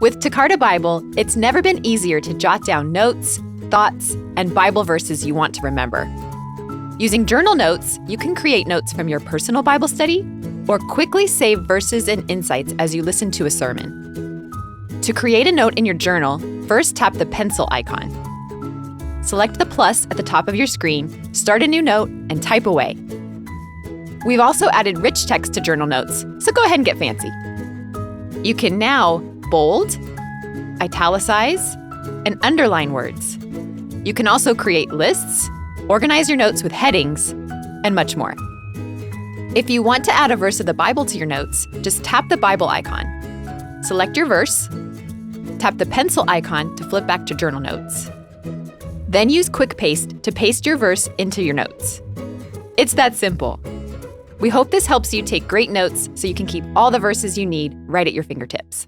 With Takarta Bible, it's never been easier to jot down notes, thoughts, and Bible verses you want to remember. Using journal notes, you can create notes from your personal Bible study or quickly save verses and insights as you listen to a sermon. To create a note in your journal, first tap the pencil icon. Select the plus at the top of your screen, start a new note, and type away. We've also added rich text to journal notes, so go ahead and get fancy. You can now bold, italicize, and underline words. You can also create lists, organize your notes with headings, and much more. If you want to add a verse of the Bible to your notes, just tap the Bible icon. Select your verse, tap the pencil icon to flip back to journal notes. Then use Quick Paste to paste your verse into your notes. It's that simple. We hope this helps you take great notes so you can keep all the verses you need right at your fingertips.